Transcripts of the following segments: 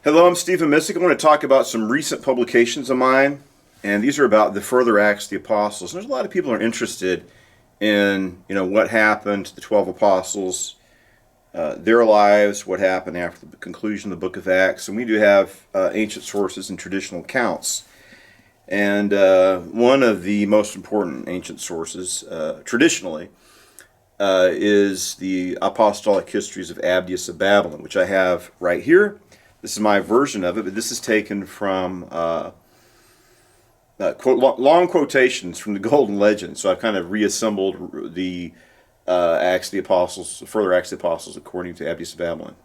Hello, I'm Stephen Missick. I want to talk about some recent publications of mine, and these are about the further Acts of the Apostles. And there's a lot of people who are interested in, what happened to the 12 apostles, their lives, what happened after the conclusion of the book of Acts. And we do have ancient sources and traditional accounts. And one of the most important ancient sources, traditionally, is the apostolic histories of ABDIAS of Babylon, which I have right here. This is my version of it, but this is taken from long quotations from the Golden Legend. So I've kind of reassembled the Acts of the Apostles, further Acts of the Apostles according to ABDIAS of Babylon.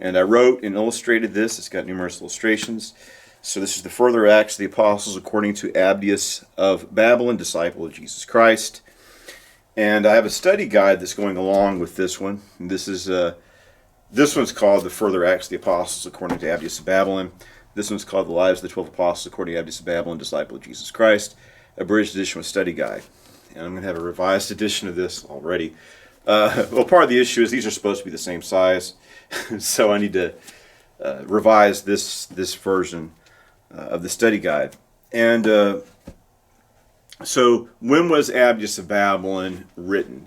And I wrote and illustrated this. It's got numerous illustrations. So this is the further Acts of the Apostles according to ABDIAS of Babylon, disciple of Jesus Christ. And I have a study guide that's going along with this one. And this one's called The Further Acts of the Apostles according to ABDIAS of Babylon. This one's called The Lives of the 12 Apostles according to ABDIAS of Babylon, disciple of Jesus Christ. Abridged edition with study guide. And I'm going to have a revised edition of this already. Well, part of the issue is these are supposed to be the same size. So I need to revise this version of the study guide. And so when was ABDIAS of Babylon written?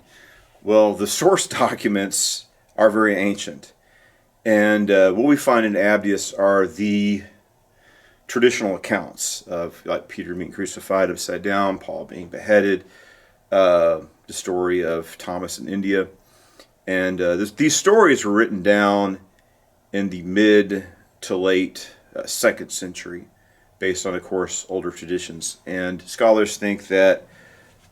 Well, the source documents are very ancient. And what we find in ABDIAS are the traditional accounts of like Peter being crucified upside down, Paul being beheaded, the story of Thomas in India. And these stories were written down in the mid to late 2nd century based on, of course, older traditions. And scholars think that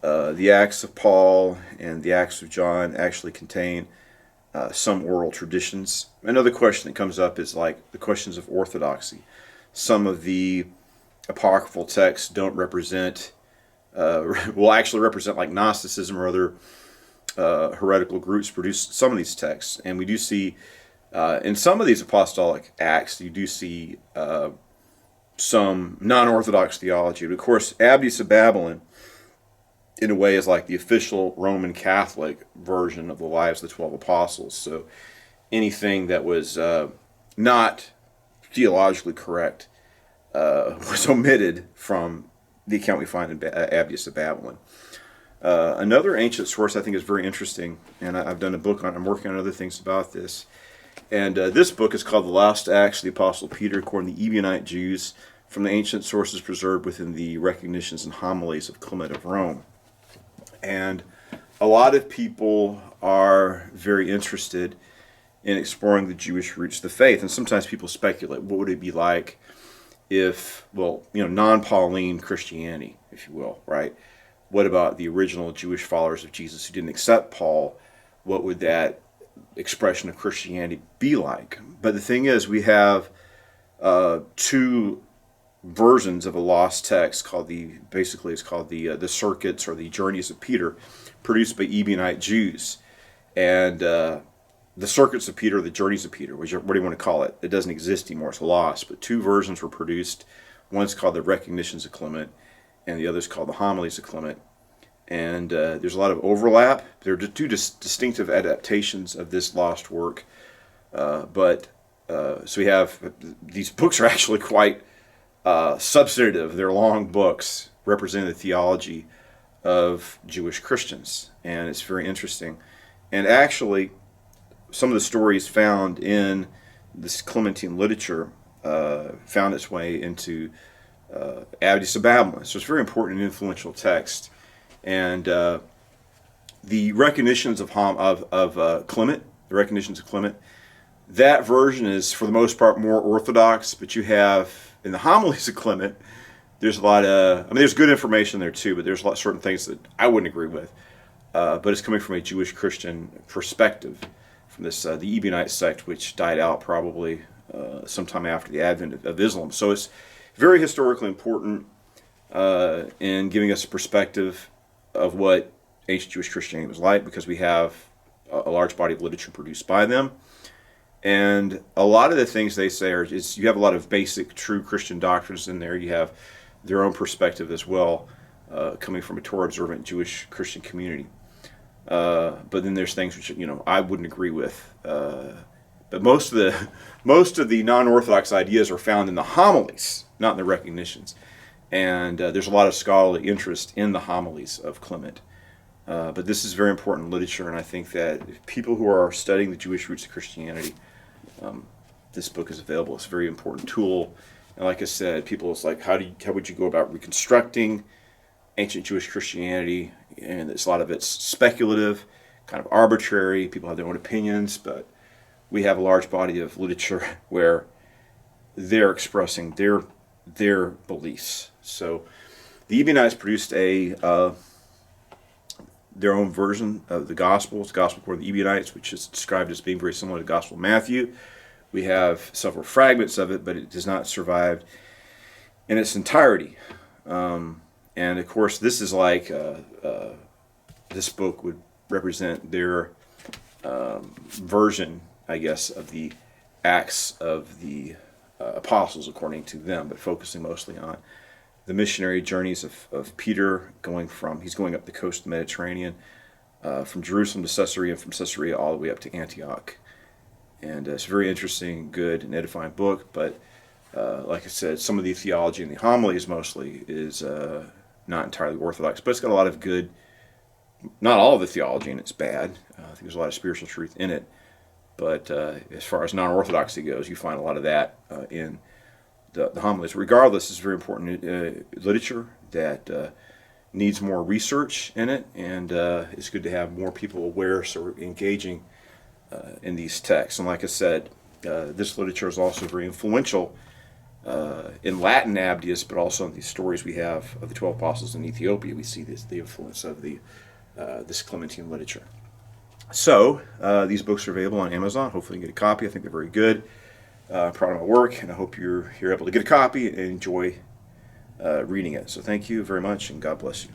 the Acts of Paul and the Acts of John actually contain some oral traditions. Another question that comes up is like the questions of orthodoxy. Some of the apocryphal texts don't represent, will actually represent like Gnosticism or other heretical groups produce some of these texts. And we do see, in some of these apostolic acts, you do see some non-orthodox theology. But of course, ABDIAS of Babylon, in a way, is like the official Roman Catholic version of the lives of the 12 apostles. So anything that was not theologically correct was omitted from the account we find in ABDIAS of Babylon. Another ancient source I think is very interesting, and I've done a book on it. I'm working on other things about this. And this book is called The Last Acts of the Apostle Peter, according to the Ebionite Jews, from the ancient sources preserved within the Recognitions and Homilies of Clement of Rome. And a lot of people are very interested in exploring the Jewish roots of the faith. And sometimes people speculate, what would it be like if, non-Pauline Christianity, if you will, right? What about the original Jewish followers of Jesus who didn't accept Paul? What would that expression of Christianity be like? But the thing is, we have two versions of a lost text called the Circuits or the Journeys of Peter, produced by Ebionite Jews. And the Circuits of Peter, the Journeys of Peter, what do you want to call it? It doesn't exist anymore, it's lost. But two versions were produced. One's called the Recognitions of Clement, and the other's called the Homilies of Clement. And there's a lot of overlap. They're two distinctive adaptations of this lost work. So we have, these books are actually quite substantive. They're long books representing the theology of Jewish Christians, and it's very interesting. And actually, some of the stories found in this Clementine literature found its way into ABDIAS of Babylon. So it's a very important and influential text. And the Recognitions of Clement, the Recognitions of Clement, that version is for the most part more orthodox, but you have in the Homilies of Clement, there's a lot of, there's good information there too, but there's a lot of certain things that I wouldn't agree with. But it's coming from a Jewish Christian perspective, from this the Ebionite sect, which died out probably sometime after the advent of Islam. So it's very historically important in giving us a perspective of what ancient Jewish Christianity was like, because we have a large body of literature produced by them. And a lot of the things they say is you have a lot of basic, true Christian doctrines in there. You have their own perspective as well, coming from a Torah-observant Jewish Christian community. But then there's things which, I wouldn't agree with. But But most of the non-Orthodox ideas are found in the homilies, not in the recognitions. And there's a lot of scholarly interest in the homilies of Clement. But this is very important literature, and I think that people who are studying the Jewish roots of Christianity, this book is available. It's a very important tool. And like I said, people, it's like, how would you go about reconstructing ancient Jewish Christianity? And a lot of it's speculative, kind of arbitrary. People have their own opinions, but we have a large body of literature where they're expressing their beliefs. So the Ebionites produced their own version of the Gospel. It's the Gospel according to the Ebionites, which is described as being very similar to the Gospel of Matthew. We have several fragments of it, but it does not survive in its entirety. And of course, this is like this book would represent their version, I guess, of the Acts of the Apostles, according to them, but focusing mostly on the missionary journeys of Peter he's going up the coast of the Mediterranean, from Jerusalem to Caesarea, and from Caesarea all the way up to Antioch. And it's a very interesting, good, and edifying book, but like I said, some of the theology in the homilies mostly is not entirely Orthodox, but it's got a lot of good, not all of the theology in it's bad. I think there's a lot of spiritual truth in it, but as far as non-Orthodoxy goes, you find a lot of that in the homilies. Regardless, it's very important literature that needs more research in it, and it's good to have more people aware, so we're engaging in these texts. And like I said, this literature is also very influential in Latin ABDIAS, but also in these stories we have of the 12 apostles in Ethiopia. We see the influence of this Clementine literature. So these books are available on Amazon. Hopefully you can get a copy. I think they're very good. I'm proud of my work, and I hope you're able to get a copy and enjoy reading it. So thank you very much, and God bless you.